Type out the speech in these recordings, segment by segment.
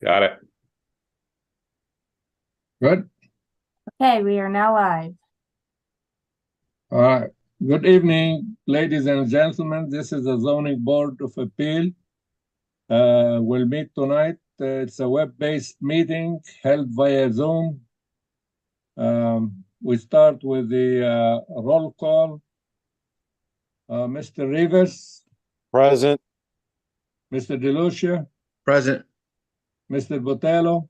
Got it. Good. Okay, we are now live. All right. Good evening, ladies and gentlemen. This is the Zoning Board of Appeal. We'll meet tonight. It's a web-based meeting held via Zoom. We start with the roll call. Mr. Rivas, Present. Mr. DeLucia, Present. Mr. Botello,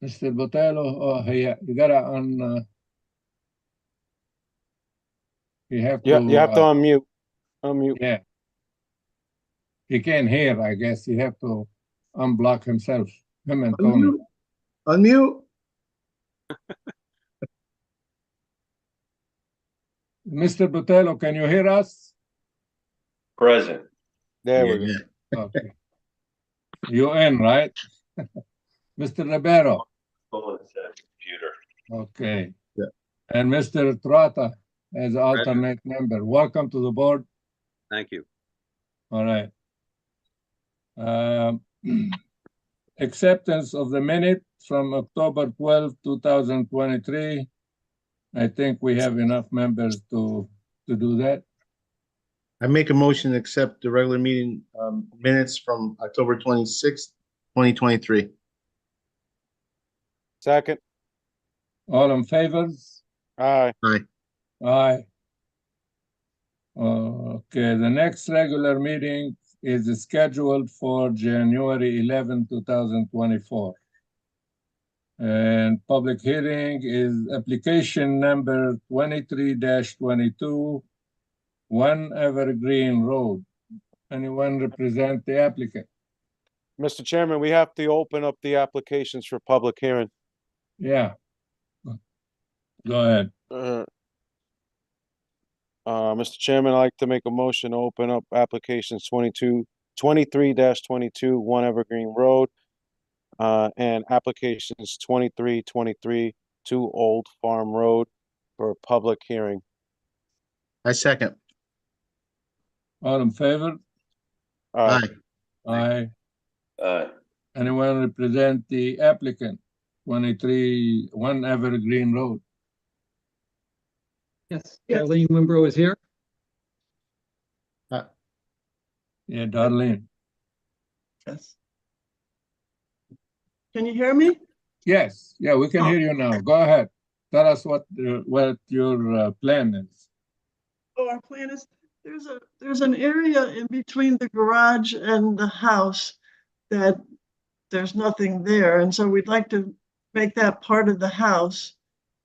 Mr. Botello. Oh, yeah, you gotta you have Yeah, to. you have to unmute. Unmute. Yeah, he can't hear. I guess you have to unblock himself. Him and Tony. Unmute. Mr. Botello, can you hear us? Present. There Yeah. we go. Okay. You in, right? Mr. Ribeiro. Computer. Okay. Yeah. And Mr. Trotta as alternate member. Welcome to the board. Thank you. All right. Acceptance of the minute from October 12, 2023. I think we have enough members to do that. I make a motion to accept the regular meeting minutes from October 26th, 2023. Second. All in favor? Aye. Aye. Okay, the next regular meeting is scheduled for January 11, 2024. And public hearing is application number 23-22, 1 Evergreen Road. Anyone represent the applicant? Mr. Chairman, we have to open up the applications for public hearing. Yeah. Go ahead. Mr. Chairman, I'd like to make a motion to open up applications 23-22, 1 Evergreen Road, and applications 23-23, 2 Old Farm Road for a public hearing. I second. All in favor? Aye. Aye. Aye. Anyone represent the applicant? 23, 1 Evergreen Road. Yes, Darlene Wimbrow is here. Yeah, Darlene. Yes. Can you hear me? Yes, yeah, we can hear you now. Go ahead. Tell us what your plan is. Oh, our plan is, there's an area in between the garage and the house that there's nothing there. And so we'd like to make that part of the house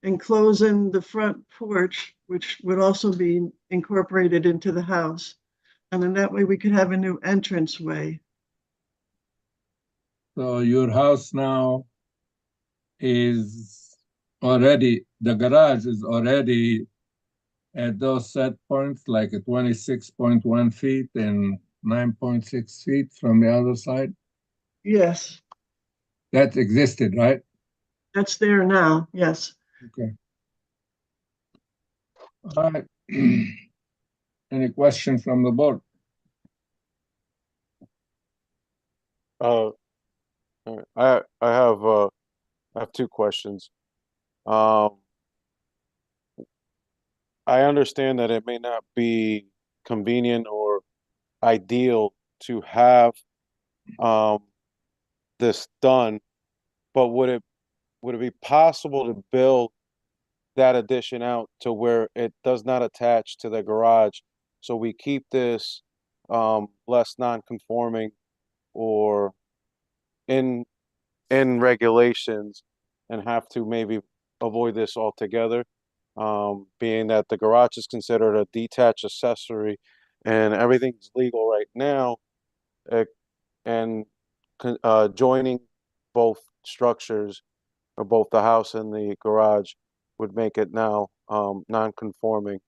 and close in the front porch, which would also be incorporated into the house. And then that way we could have a new entranceway. So your house now is already, the garage is already at those set points, like at 26.1 feet and 9.6 feet from the other side? Yes, That existed, right? that's there now, yes. Okay. All right. Any question from the board? All right. I have 2 questions. I understand that it may not be convenient or ideal to have this done, but would it be possible to build that addition out to where it does not attach to the garage, so we keep this less non-conforming or in regulations, and have to maybe avoid this altogether, being that the garage is considered a detached accessory and everything's legal right now, and joining both structures, or both the house and the garage, would make it now non-conforming.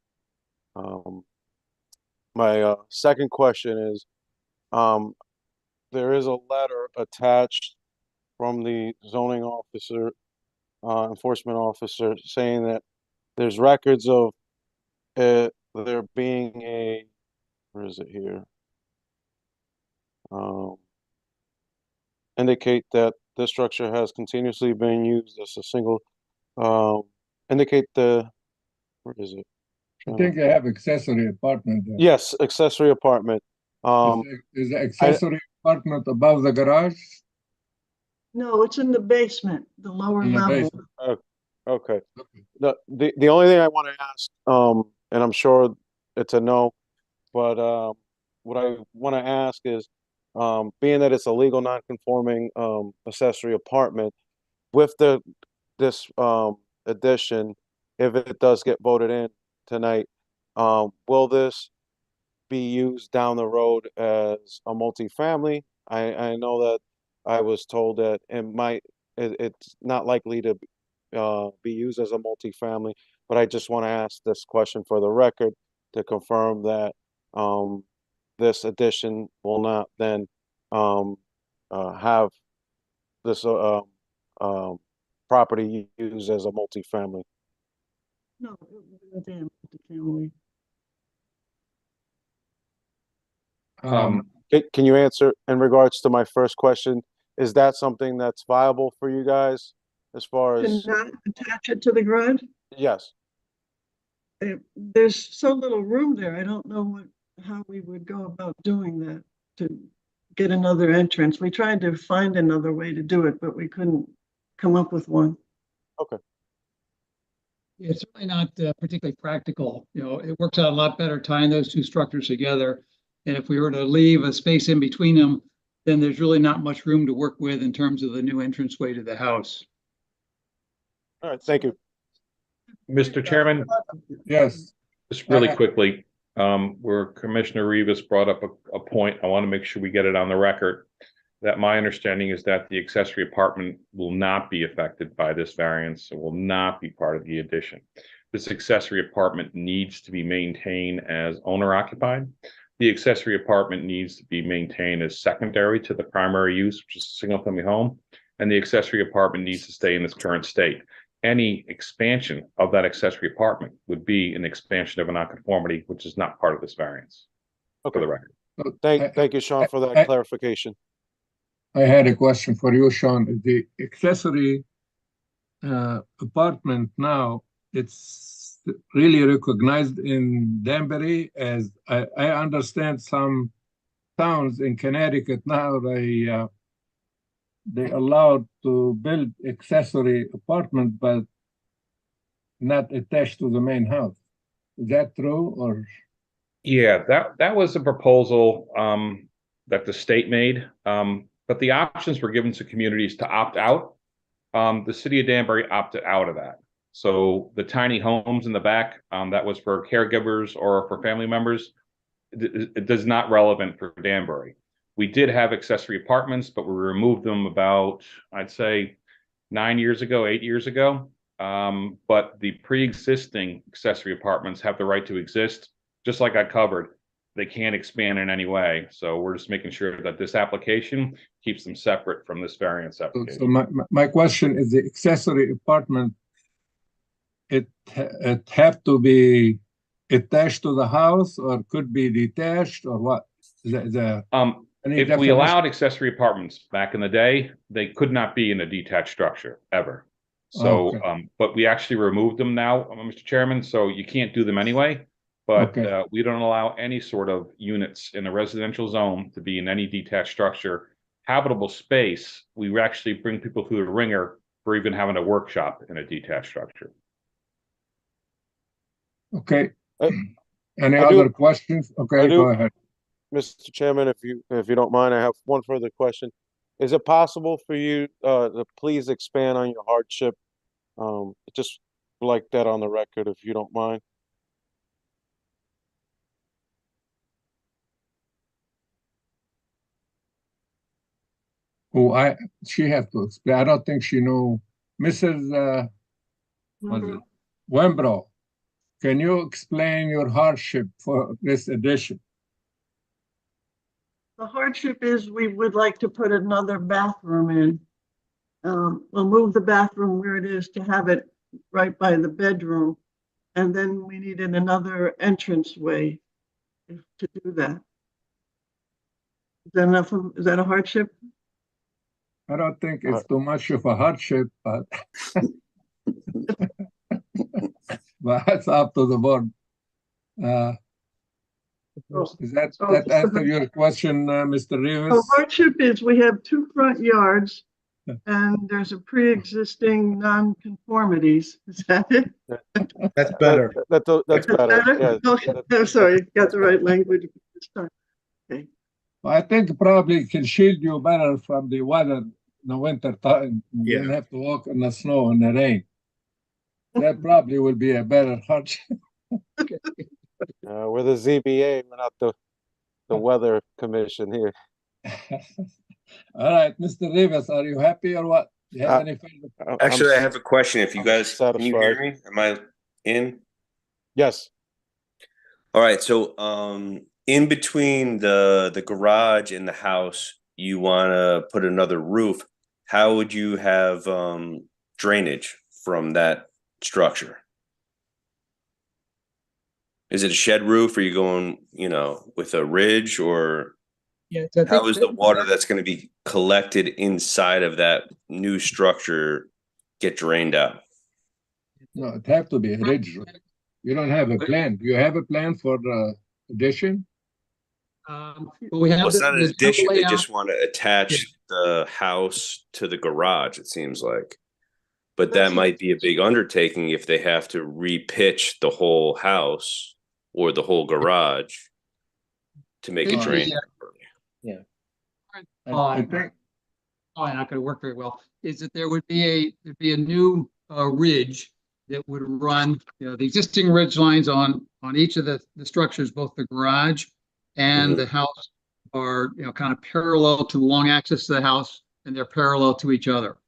My second question is, there is a letter attached from the zoning officer, enforcement officer, saying that there's records of there being a, where is it here? Um, indicate that this structure has continuously been used as a single, indicate where is it? I think I have accessory apartment there. Yes, accessory apartment. Is the accessory apartment above the garage No, it's in the basement, the lower in the level. basement? Okay. Okay. The only thing I want to ask, and I'm sure it's a no, but what I want to ask is, being that it's a legal non-conforming accessory apartment, with this addition, if it does get voted in tonight, will this be used down the road as a multifamily? I know that I was told that it's not likely to be used as a multifamily, but I just want to ask this question for the record to confirm that this addition will not then have this um, property used as a multifamily. No, it would be a multifamily. Can you answer in regards to my first question? Is that something that's viable for you guys as far To as, not attach it to the garage? yes, There's so little room there. I don't know how we would go about doing that to get another entrance. We tried to find another way to do it, but we couldn't come up with one. It's certainly not particularly practical. You know, it works out a lot better tying those two structures together. And if we were to leave a space in between them, then there's really not much room to work with in terms of the new entranceway to the house. all right, thank you. Mr. Chairman, Yes. just really quickly, where Commissioner Rivas brought up a point, I want to make sure we get it on the record, that my understanding is that the accessory apartment will not be affected by this variance, and will not be part of the addition. This accessory apartment needs to be maintained as owner occupied. The accessory apartment needs to be maintained as secondary to the primary use, which is a single family home, and the accessory apartment needs to stay in its current state. Any expansion of that accessory apartment would be an expansion of a nonconformity, which is not part of this variance, for the record. Thank you, Sean, for that clarification. I had a question for you, Sean. The accessory apartment now, it's really recognized in Danbury, as I understand some towns in Connecticut now, they allowed to build accessory apartment, but not attached to the main house. Is that true, or? Yeah, that was a proposal that the state made, but the options were given to communities to opt out. The city of Danbury opted out of that. So the tiny homes in the back, that was for caregivers or for family members, it is not relevant for Danbury. We did have accessory apartments, but we removed them about, I'd say, 8 years ago. But the pre-existing accessory apartments have the right to exist, just like I covered. They can't expand in any way. So we're just making sure that this application keeps them separate from this variance application. So my question is, the accessory apartment, it have to be attached to the house, or could be detached, or what? If we allowed accessory apartments back in the day, they could not be in a detached structure ever. So, Okay. but we actually removed them now, Mr. Chairman, so you can't do them anyway. But Okay. we don't allow any sort of units in a residential zone to be in any detached structure. Habitable space, we actually bring people through the ringer for even having a workshop in a detached structure. Okay. I Any do- other questions? Okay, do- go ahead. Mr. Chairman, if you don't mind, I have one further question. Is it possible for you to please expand on your hardship? Just like that on the record, if you don't mind. Oh, she have to explain. I don't think she knew. Mrs. Was it Wembro, can you explain your hardship for this addition? The hardship is we would like to put another bathroom in. We'll move the bathroom where it is to have it right by the bedroom. And then we needed another entranceway to do that. Is that a hardship? I don't think it's too much of a hardship, but but it's up to the board. Does that answer your question, Mr. So Rivas? hardship is we have two front yards and there's a pre-existing non-conformities. Is that it? That's better. That's Is better, that yeah. it? Okay, I'm sorry, got the right language this time. I think probably it can shield you better from the weather in the winter time. You don't Yeah. have to walk in the snow and the rain. That probably will be a better hardship. We're the ZBA, we're not the weather commission here. All right, Mr. Rivas, are you happy or what? Do you have any further? I'm Actually, I s- have a question. If you I'm guys, can you hear satisfied. me? Am I in? Yes, All right, so in between the garage and the house, you want to put another roof. How would you have drainage from that structure? Is it a shed roof? Are you going, with a ridge, or Yeah, so I how think is the water that's going to be collected inside of that new structure get drained out? No, it have to be a ridge roof. You don't have a plan. Do you have a plan for the addition? But we have Well, it's not an the addition. They layout. just want to attach the house to the garage, it seems like. But that That's a- might be a big undertaking if they have to repitch the whole house or the whole garage to make it Think drain. the, properly. I think, probably not going to work very well, is that there'd be a new ridge that would run, the existing ridge lines on each of the structures, both the garage and Mhm. the house are, kind of parallel to the long axis of the house, and they're parallel to each other.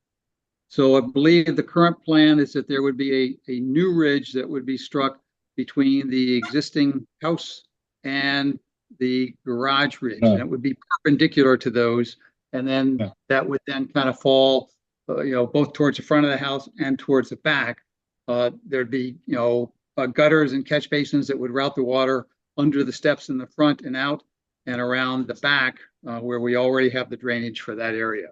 So I believe the current plan is that there would be a new ridge that would be struck between the existing house and the garage ridge, and it would be perpendicular to those. And then Yeah. that would then kind of fall, both towards the front of the house and towards the back. There'd be, gutters and catch basins that would route the water under the steps in the front and out and around the back, where we already have the drainage for that area.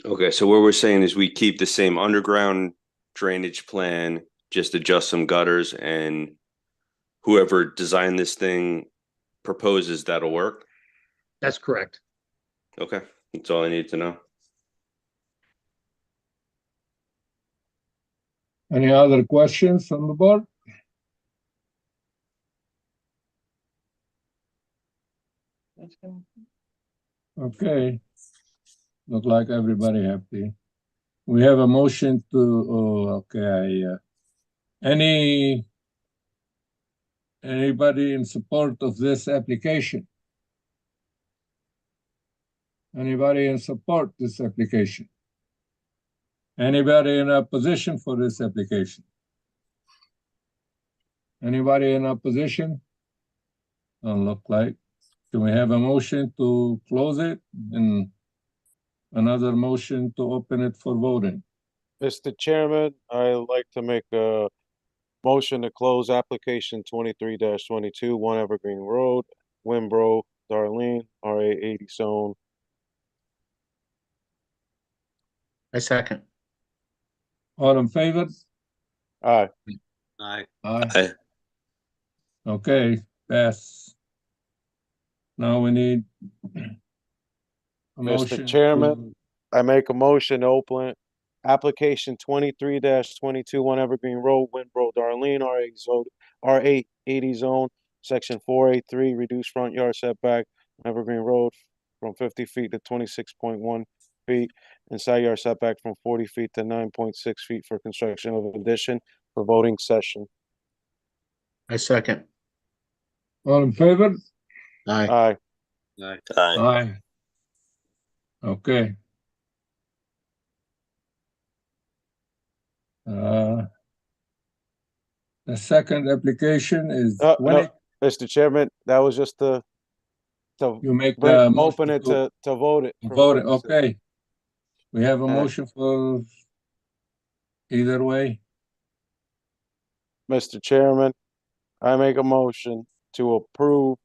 Okay, so what we're saying is we keep the same underground drainage plan, just adjust some gutters, and whoever designed this thing proposes that'll work. That's correct. Okay, that's all I need to know. any other questions from the board? Okay. Look like everybody happy. We have a motion to, anybody in support of this application? Anybody in support this application? Anybody in opposition for this application? Anybody in opposition? Don't look like. Do we have a motion to close it and another motion to open it for voting? Mr. Chairman, I'd like to make a motion to close application 23-22, 1 Evergreen Road, Wimbro, Darlene, RA 80 zone. I second. All in favor? Aye. Aye. Aye. Okay, pass. Now we need a motion Mr. Chairman, to- I make a motion to open application 23-22, 1 Evergreen Road, Wimbro, Darlene, RA 80 zone, section 483, reduced front yard setback, Evergreen Road from 50 feet to 26.1 feet, and side yard setback from 40 feet to 9.6 feet for construction of addition for voting session. I second. All in favor? Aye. Aye. Aye. Aye. Okay. The second application is No, when no, Mr. Chairman, that was just to you make bring, the open motion it to to vote it. for vote it, voting session. okay. We have a Aye. motion for either way. Mr. Chairman, I make a motion to approve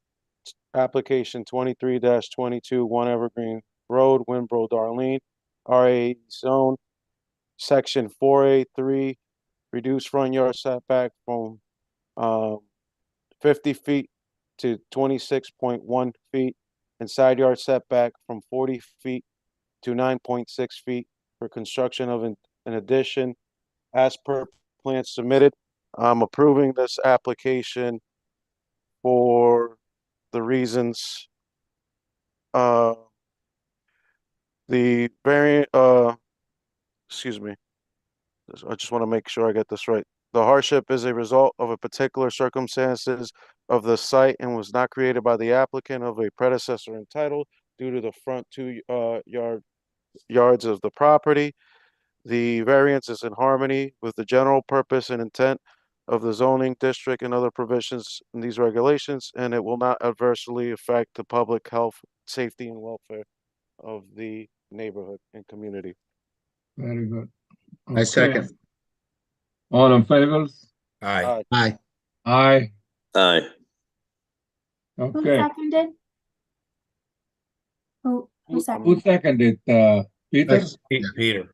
application 23-22, One Evergreen Road, Winbro, Darlene, RA zone, section 4A3, reduce front yard setback from 50 feet to 26.1 feet, and side yard setback from 40 feet to 9.6 feet for construction of an addition as per plan submitted. I'm approving this application for the reasons the variant excuse me, I just want to make sure I get this right. The hardship is a result of a particular circumstances of the site and was not created by the applicant of a predecessor entitled due to the front two yards of the property. The variance is in harmony with the general purpose and intent of the zoning district and other provisions in these regulations, and it will not adversely affect the public health, safety, and welfare of the neighborhood and community. Very good. I second. All in favor? Aye. Aye. Aye. Aye. Who Okay. seconded? Who Who seconded? seconded, Peter? That's- Peter.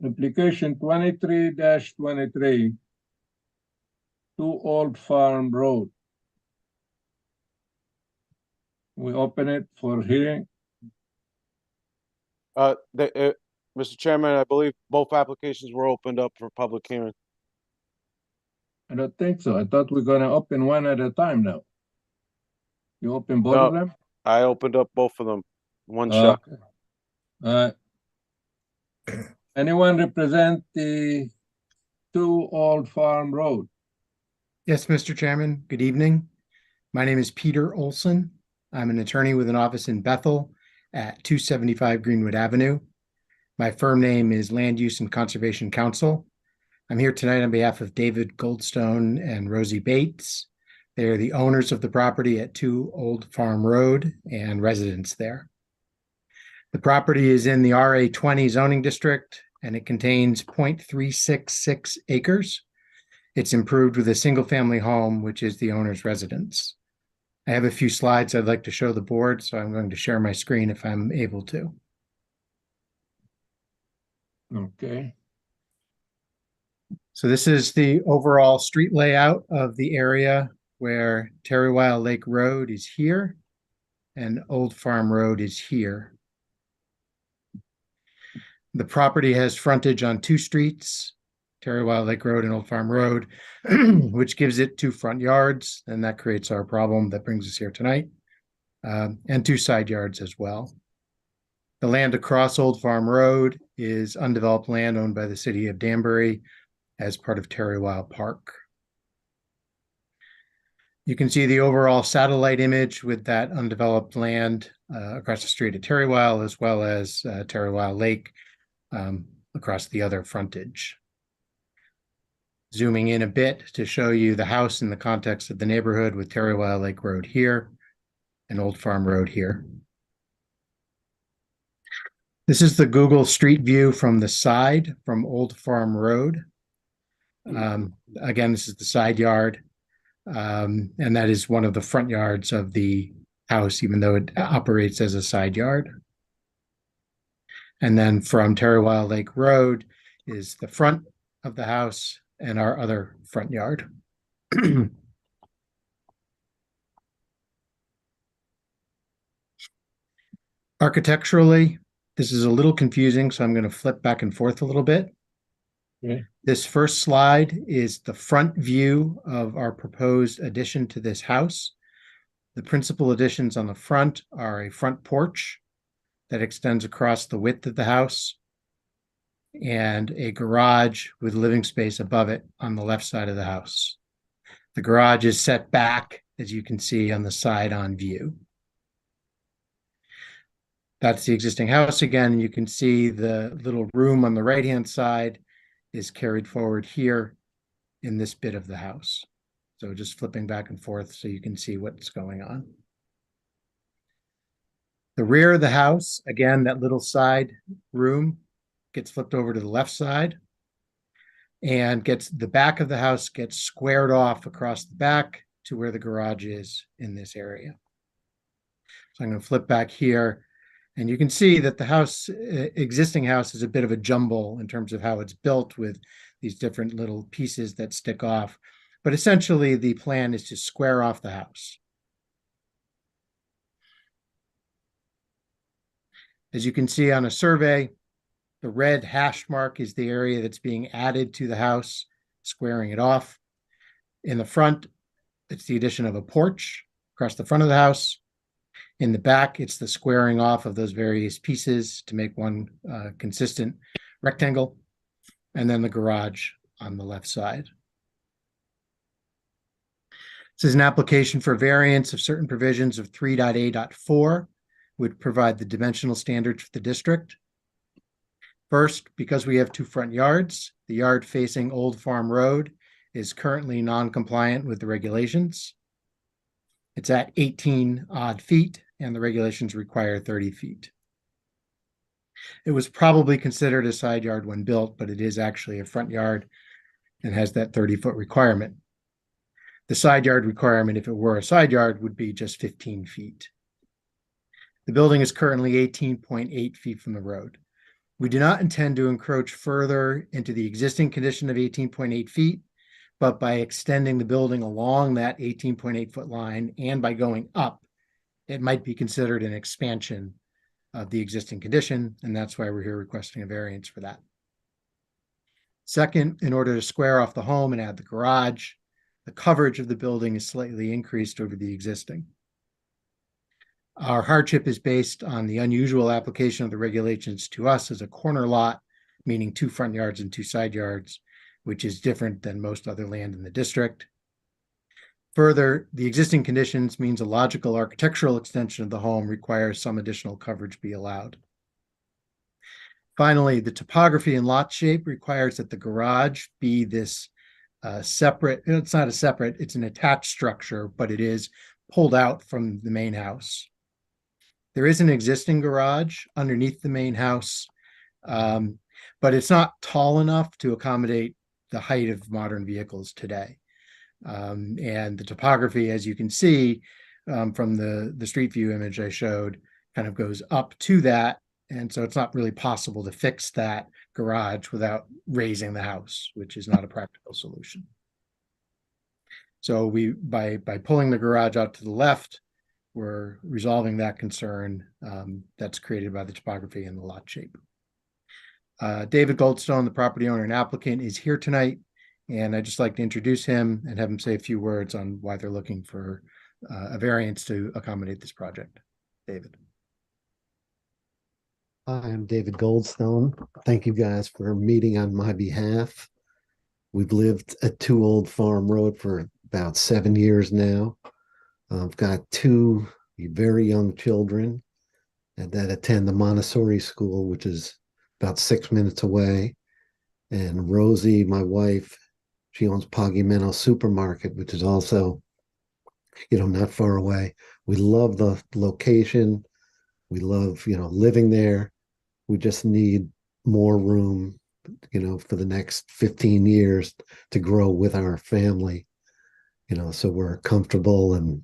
Application 23-23, 2 Old Farm Road. We open it for hearing. Mr. Chairman, I believe both applications were opened up for public hearing. I don't think so. I thought we're gonna open one at a time now. You open both of No. them? I opened up both of them, one shot. Okay. Anyone represent the 2 Old Farm Road? Yes, Mr. Chairman, good evening. My name is Peter Olson. I'm an attorney with an office in Bethel at 275 Greenwood Avenue. My firm name is Land Use and Conservation Counsel. I'm here tonight on behalf of David Goldstone and Rosie Bates. They are the owners of the property at 2 Old Farm Road and residents there. The property is in the RA20 zoning district and it contains 0.366 acres. It's improved with a single-family home, which is the owner's residence. I have a few slides I'd like to show the board, so I'm going to share my screen if I'm able to. Okay. So this is the overall street layout of the area where Terrywile Lake Road is here and Old Farm Road is here. The property has frontage on 2 streets, Terrywile Lake Road and Old Farm Road, which gives it 2 front yards, and that creates our problem that brings us here tonight, and 2 side yards as well. The land across Old Farm Road is undeveloped land owned by the city of Danbury as part of Terrywile Park. You can see the overall satellite image with that undeveloped land across the street at Terrywile, as well as Terrywile Lake across the other frontage. Zooming in a bit to show you the house in the context of the neighborhood with Terrywile Lake Road here and Old Farm Road here. This is the Google Street View from the side from Old Farm Road. Again, this is the side yard, and that is one of the front yards of the house, even though it operates as a side yard. And then from Terrywile Lake Road is the front of the house and our other front yard. Architecturally, this is a little confusing, so I'm going to flip back and forth a little bit. Okay. This first slide is the front view of our proposed addition to this house. The principal additions on the front are a front porch that extends across the width of the house and a garage with living space above it on the left side of the house. The garage is set back, as you can see on the side on view. That's the existing house again. You can see the little room on the right-hand side is carried forward here in this bit of the house. So just flipping back and forth so you can see what's going on. The rear of the house, again, that little side room gets flipped over to the left side. and the back of the house gets squared off across the back to where the garage is in this area. So I'm going to flip back here, and you can see that the existing house is a bit of a jumble in terms of how it's built, with these different little pieces that stick off. But essentially, the plan is to square off the house. As you can see on a survey, the red hash mark is the area that's being added to the house, squaring it off. In the front, it's the addition of a porch across the front of the house. In the back, it's the squaring off of those various pieces to make one consistent rectangle, and then the garage on the left side. This is an application for variance of certain provisions of 3.A.4, would provide the dimensional standards for the district. First, because we have two front yards, the yard facing Old Farm Road is currently non-compliant with the regulations. It's at 18 odd feet, and the regulations require 30 feet. It was probably considered a side yard when built, but it is actually a front yard and has that 30-foot requirement. The side yard requirement, if it were a side yard, would be just 15 feet. The building is currently 18.8 feet from the road. We do not intend to encroach further into the existing condition of 18.8 feet, but by extending the building along that 18.8 foot line and by going up, it might be considered an expansion of the existing condition, and that's why we're here requesting a variance for that. Second, in order to square off the home and add the garage, the coverage of the building is slightly increased over the existing. Our hardship is based on the unusual application of the regulations to us as a corner lot, meaning two front yards and two side yards, which is different than most other land in the district. Further, the existing conditions means a logical architectural extension of the home requires some additional coverage be allowed. Finally, the topography and lot shape requires that the garage be this separate, it's not a separate, it's an attached structure, but it is pulled out from the main house. There is an existing garage underneath the main house, but it's not tall enough to accommodate the height of modern vehicles today. And the topography, as you can see from the street view image I showed, kind of goes up to that. And so it's not really possible to fix that garage without raising the house, which is not a practical solution. So by pulling the garage out to the left, we're resolving that concern that's created by the topography and the lot shape. David Goldstone, the property owner and applicant, is here tonight, and I'd just like to introduce him and have him say a few words on why they're looking for a variance to accommodate this project. David. Hi, I'm David Goldstone. Thank you guys for meeting on my behalf. We've lived at 2 Old Farm Road for about 7 years now. I've got 2 very young children that attend the Montessori school, which is about 6 minutes away. And Rosie, my wife, she owns Poggy Minnow Supermarket, which is also, not far away. We love the location. We love, living there. We just need more room, for the next 15 years to grow with our family, so we're comfortable and,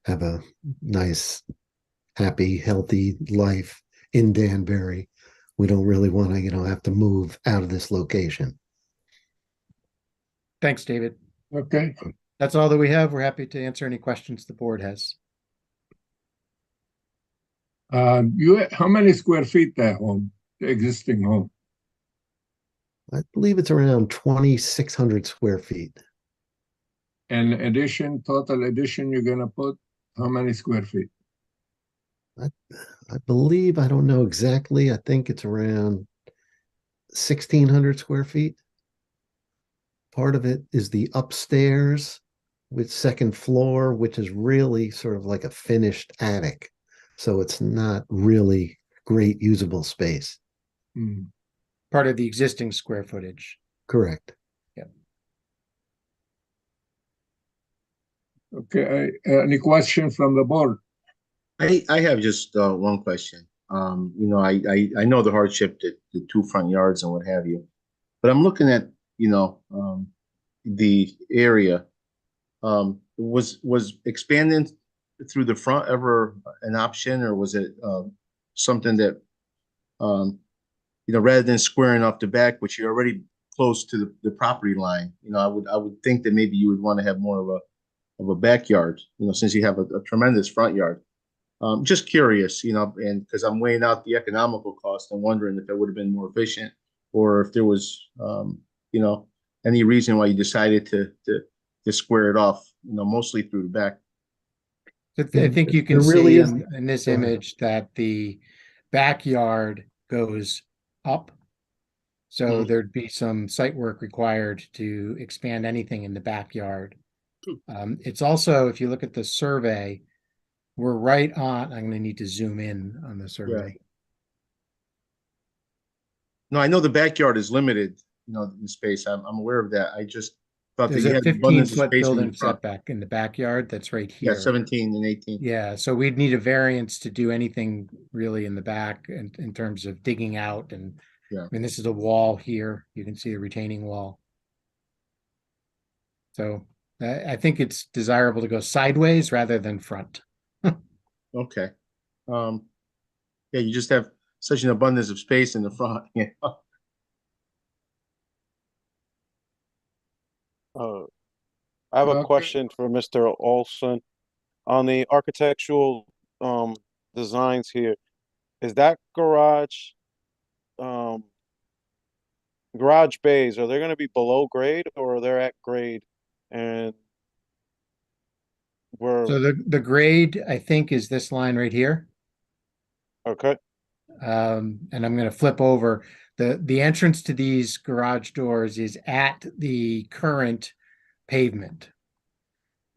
have a nice, happy, healthy life in Danbury. We don't really want to, have to move out of this location. Thanks, David. Okay. That's all that we have. We're happy to answer any questions the board has. How many square feet that home, the existing home? I believe it's around 2,600 square feet. And total addition, you're gonna put how many square feet? I believe, I don't know exactly. I think it's around 1,600 square feet. Part of it is the upstairs with second floor, which is really sort of like a finished attic. So it's not really great usable space. Part of the existing square footage. Correct. Okay, any question from the board? I have just one question. I know the hardship, the 2 front yards and what have you, But I'm looking at, the area. Was expanding through the front ever an option, or was it something that, rather than squaring off the back, which you're already close to the property line, I would think that maybe you would want to have more of a backyard, since you have a tremendous front yard. Just curious, and because I'm weighing out the economical cost and wondering if it would have been more efficient, or if there was, any reason why you decided to square it off, mostly through the back. I think you can There really see is- in this Go ahead. image that the backyard goes up. So Mhm. there'd be some site work required to expand anything in the backyard. It's also, if you look at the survey, we're right on, I'm gonna need to zoom in on the survey. No, I know the backyard is limited, in space. I'm aware of that. I just thought that There's you a had 15 abundance of foot space in building the front. setback in the backyard that's right Yeah, here. 17 and 18. Yeah, so we'd need a variance to do anything really in the back in terms of digging out and, Yeah. I mean, this is a wall here. You can see the retaining wall. So I think it's desirable to go sideways rather than front. Okay. Yeah, you just have such an abundance of space in the front. Yeah. I have a Okay. question for Mr. Olson. On the architectural designs here, is that garage garage bays, are they gonna be below grade or are they at grade? And we're So the grade, I think, is this line right here. okay, And I'm going to flip over. The entrance to these garage doors is at the current pavement.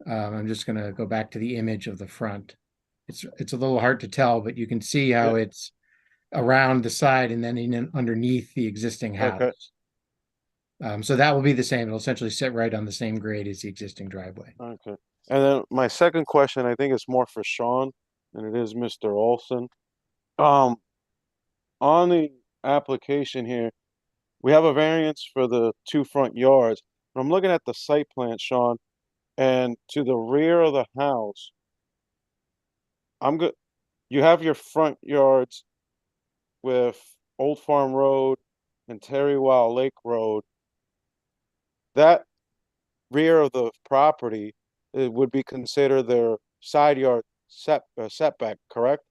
I'm just going to go back to the image of the front. It's a little hard to tell, but you can see how it's around the side and then underneath the existing house. Okay. So that will be the same. It'll essentially sit right on the same grade as the existing driveway. okay. And then my second question, I think is more for Sean, and it is Mr. Olson. On the application here, we have a variance for the 2 front yards. I'm looking at the site plan, Sean, and to the rear of the house, you have your front yards with Old Farm Road and Terrywell Lake Road. That rear of the property, it would be considered their side yard setback, correct?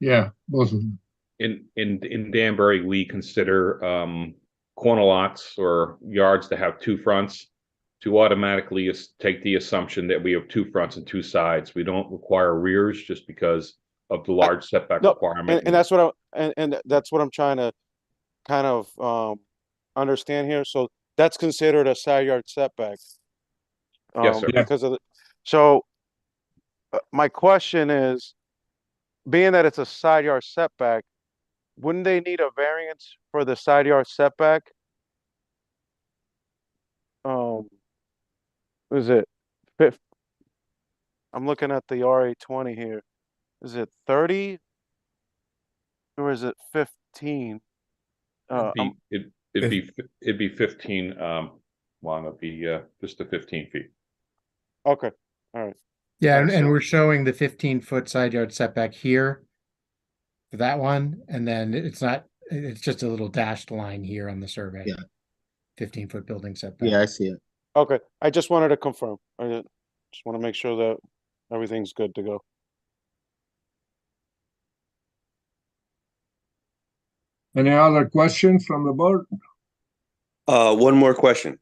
Yeah, both of them. In Danbury, we consider corner lots or yards to have 2 fronts to automatically take the assumption that we have 2 fronts and 2 sides. We don't require rears just because of the large setback No, requirement. and that's what that's what I'm trying to kind of understand here. So that's considered a side yard setback. Yes, sir. Because of so my question is, being that it's a side yard setback, wouldn't they need a variance for the side yard setback? Is it fifth? I'm looking at the RA20 here. Is it 30 or is it 15? It'd be 15 long. It'd be just the 15 feet. Okay, all right. Yeah, Alright, and so- we're showing the 15-foot side yard setback here for that one, and then it's just a little dashed line here on the survey. Yeah. 15-foot building setback. Yeah, I see it. Okay, I just wanted to confirm. I just want to make sure that everything's good to go. Any other questions from the board? One more question.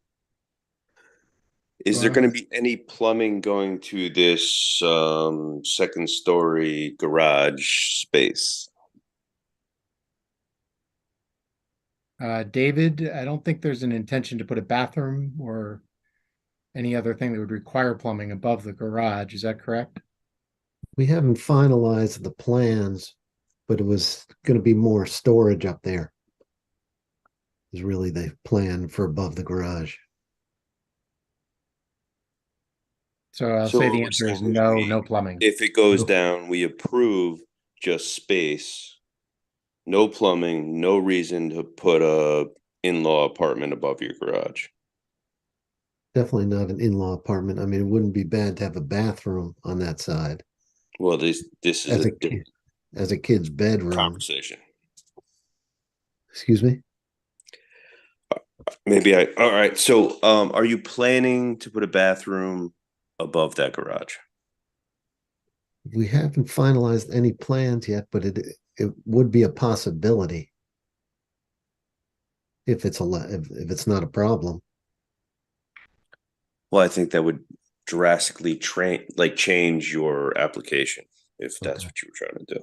Is Go there ahead. going to be any plumbing going to this second story garage space? David, I don't think there's an intention to put a bathroom or any other thing that would require plumbing above the garage. Is that correct? We haven't finalized the plans, but it was going to be more storage up there. Is really the plan for above the garage. So I'll So say the answer is no, no plumbing. If it goes No. down, we approve just space, no plumbing, no reason to put a in-law apartment above your garage. Definitely not an in-law apartment. I mean, it wouldn't be bad to have a bathroom on that side Well, this is as a a kid, as a kid's bedroom. conversation. Excuse me? All right. So, are you planning to put a bathroom above that garage? We haven't finalized any plans yet, but it would be a possibility if it's if it's not a problem. Well, I think that would drastically change your application if that's Okay. what you were trying to do.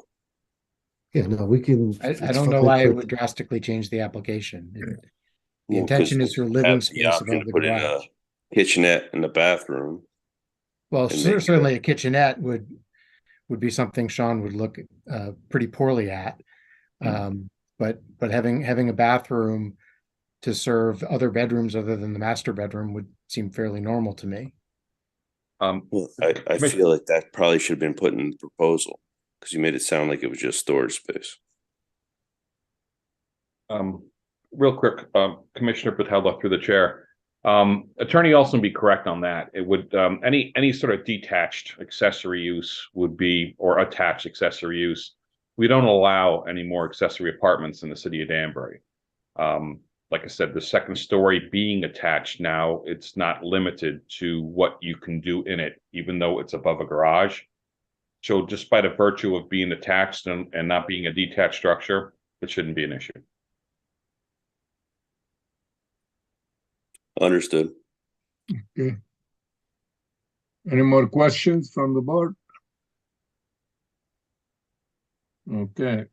Yeah, no, we can. I don't know why it would drastically change the application. The intention is for living space above the garage. Kitchenette in the bathroom. Well, and make it- certainly a kitchenette would be something Sean would look pretty poorly at. But having a bathroom to serve other bedrooms other than the master bedroom would seem fairly normal to me. Well, I feel like that probably should have been put in the proposal because you made it sound like it was just storage space. Real quick, Commissioner Patella through the chair. Attorney Olson would be correct on that. It would, any sort of detached accessory use would be, or attached accessory use. We don't allow any more accessory apartments in the city of Danbury. Like I said, the second story being attached now, it's not limited to what you can do in it, even though it's above a garage. So just by the virtue of being attached and not being a detached structure, it shouldn't be an issue. Understood. Okay. Any more questions from the board? Okay.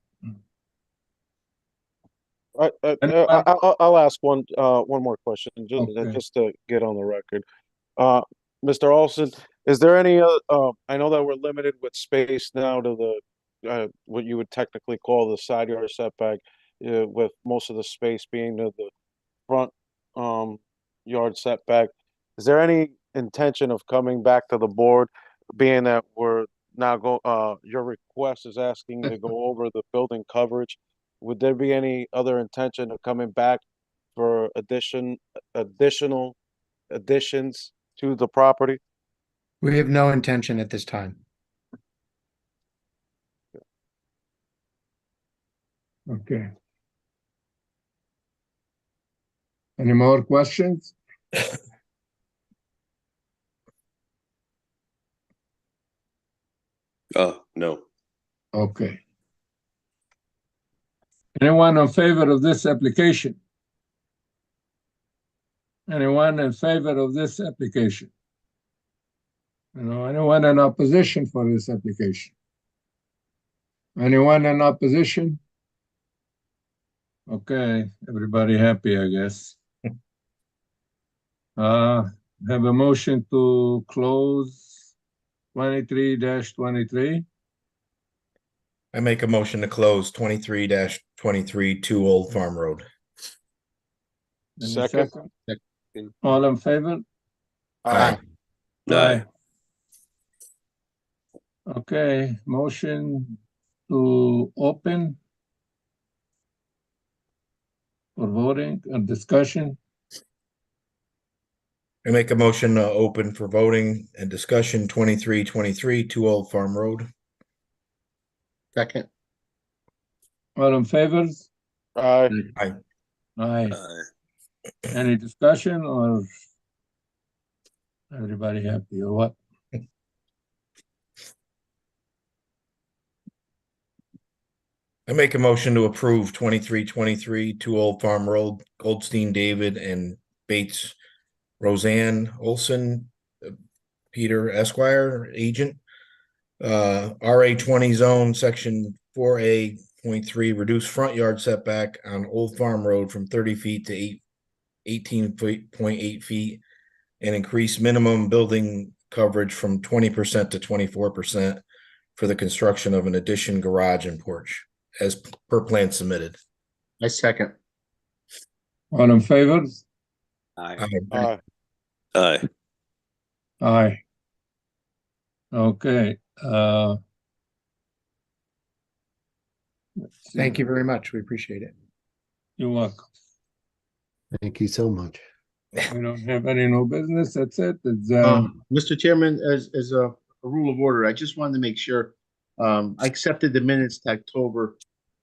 I'll ask one more question Okay. just to get on the record. Mr. Olson, is there any I know that we're limited with space now to the what you would technically call the side yard setback, with most of the space being to the front yard setback. Is there any intention of coming back to the board, being that we're now your request is asking to go over the building coverage? Would there be any other intention of coming back for additional additions to the property? We have no intention at this time. Okay. Any more questions? No. Okay. Anyone in favor of this application? Anyone in favor of this application? Anyone in opposition for this application? Anyone in opposition? Okay, everybody happy, I guess. Have a motion to close 23-23. I make a motion to close 23-23 2 Old Farm Road. Any Second. All in favor? Aye. Aye. Okay, motion to open for voting or discussion. I make a motion to open for voting and discussion 23-23 2 Old Farm Road. Second. All in favor? Aye. Aye. Aye. Aye. Any discussion or everybody happy or what? I make a motion to approve 23-23 2 Old Farm Road, Goldstein David and Bates Roseanne Olson, Peter Esquire, agent. RA 20 zone, section 4A.3, reduce front yard setback on Old Farm Road from 30 feet to 18.8 feet, and increase minimum building coverage from 20% to 24% for the construction of an addition, garage, and porch, as per plan submitted. I second. All in favor? Aye. Aye. Aye. Aye. Okay. Thank you very much. We appreciate it. You're welcome. Thank you so much. We don't have any new business. That's it. It's, Mr. Chairman, as a rule of order, I just wanted to make sure, I accepted the minutes to October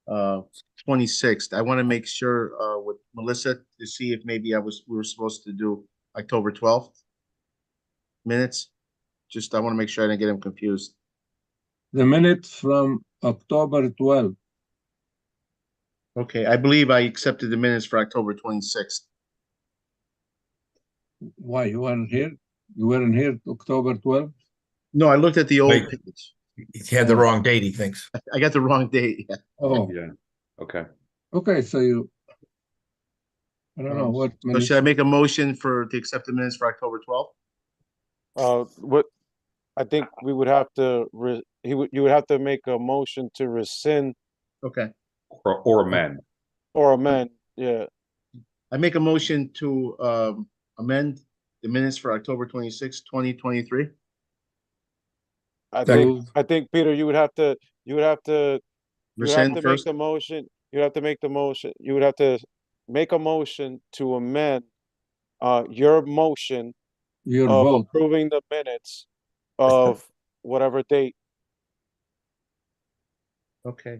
26th. I want to make sure with Melissa to see if maybe we were supposed to do October 12th minutes. Just, I want to make sure I didn't get them confused. the minutes from October 12th. Okay, I believe I accepted the minutes for October 26th. Why, you weren't here? You weren't here October 12th? No, I looked at the old Wait. page. He had the wrong date, he thinks. I got the wrong date. Oh, Yeah. Okay. okay, so you, I don't know what. So should I make a motion to accept the minutes for October 12th? What, I think we would have to, you would have to make a motion to rescind Okay, Or amend. or amend, yeah. I make a motion to amend the minutes for October 26th, 2023. I Second. think, Peter, you would have to Rescind make first. the motion, you would have to make a motion to amend your motion Your of vote. approving the minutes of whatever date. Okay.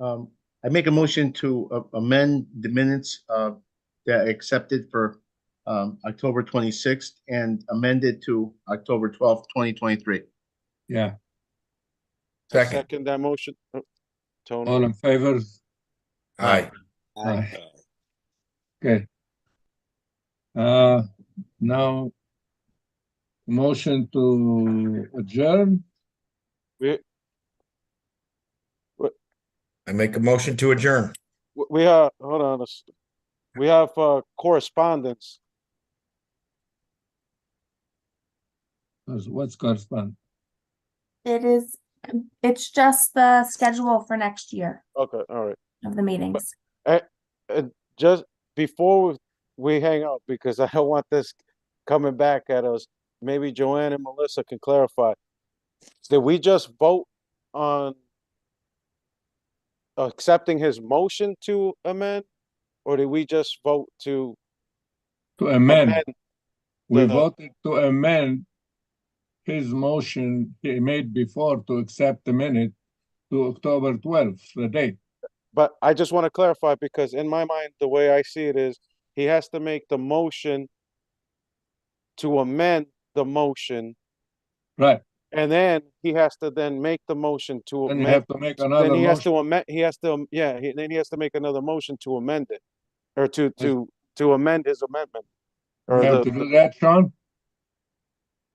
I make a motion to amend the minutes that I accepted for October 26th and amend it to October 12th, 2023. Yeah, I Second. second that motion. Tony, all in favor? Aye. Aye. Okay. Now, motion to adjourn. I make a motion to adjourn. we have, hold on, we have correspondence. What's correspond? It's just the schedule for next year Okay, all right. of the meetings. Just before we hang up, because I don't want this coming back at us, maybe Joanne and Melissa can clarify. Did we just vote on accepting his motion to amend? Or did we just vote to amend? We the- voted to amend his motion he made before to accept the minute to October 12th, the date. But I just want to clarify, because in my mind, the way I see it is, he has to make the motion to amend the motion, Right. and then he has to then make the motion to Then you amend. have to make another Then he has motion. to amend, then he has to make another motion to amend it, or to amend his amendment. Or You have to do that, Sean?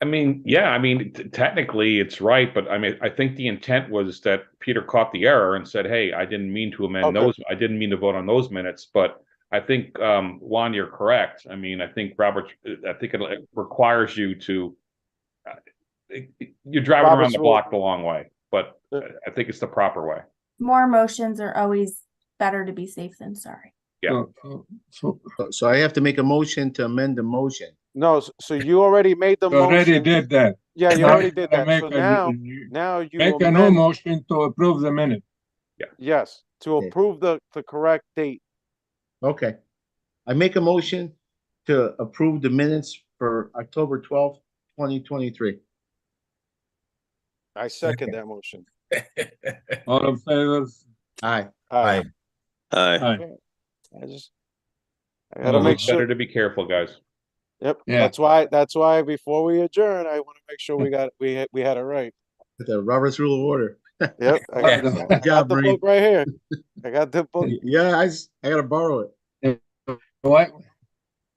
I mean, yeah, I mean, technically it's right, but I mean, I think the intent was that Peter caught the error and said, hey, I didn't mean to amend Okay. those, I didn't mean to vote on those minutes, but I think, Juan, you're correct. I mean, I think it requires you to, you're driving around Robert's the rule. block the long way, but I think it's the proper way. More motions are always better to be safe than sorry. Yeah. So I have to make a motion to amend the motion. No, so you already made the You already motion. did that. Yeah, you Now already you did gotta that. So make now you Make a new amend, motion to approve the minute. yes, to Okay. approve the correct date. Okay. I make a motion to approve the minutes for October 12th, 2023. I second that motion. All in favor? Aye. Aye. Aye. Aye. I gotta Oh, make It's better sure. to be careful, guys. Yep, Yeah. that's why before we adjourn, I want to make sure we had it right. The Robert's Rule of Order. Yep, I got, Good I got job, the Bree. book right here. I got the book. Yeah, I gotta borrow it.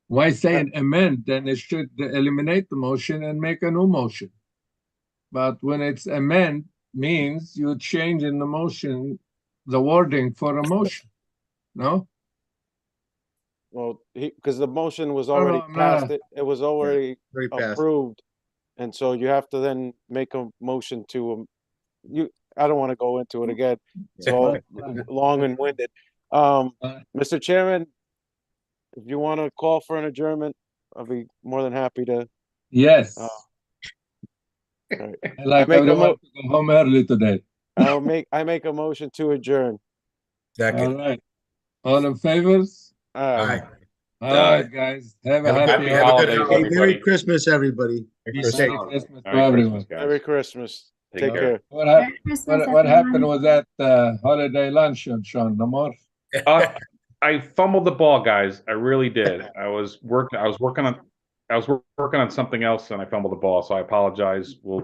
Why say an amend? Then it should eliminate the motion and make a new motion. But when it's amend, means you change in the motion, the wording for a motion. No? Well, because the motion was No, already I'm passed, not. it was already Very fast. approved. And so you have to then make a motion to, I don't want to go into it again. It's all long and winded. Mr. Chairman, if you want to call for an adjournment, I'll be more than happy to. Yes. all right. I like make a everyone to go home early today. I make a motion to adjourn. All Second. right. All in favor? All right. Aye. All right, guys. Have a Have a happy good- Happy holiday. holidays, Hey, Merry everybody. Christmas, everybody. Merry Be Christmas. safe. Merry Christmas to Merry everyone. Christmas, guys. Merry Christmas. Take Take care. care. What happened? Merry Christmas, What happened everyone. with that holiday luncheon, Sean? No more? I fumbled the ball, guys. I really did. I was working on something else and I fumbled the ball, so I apologize. We'll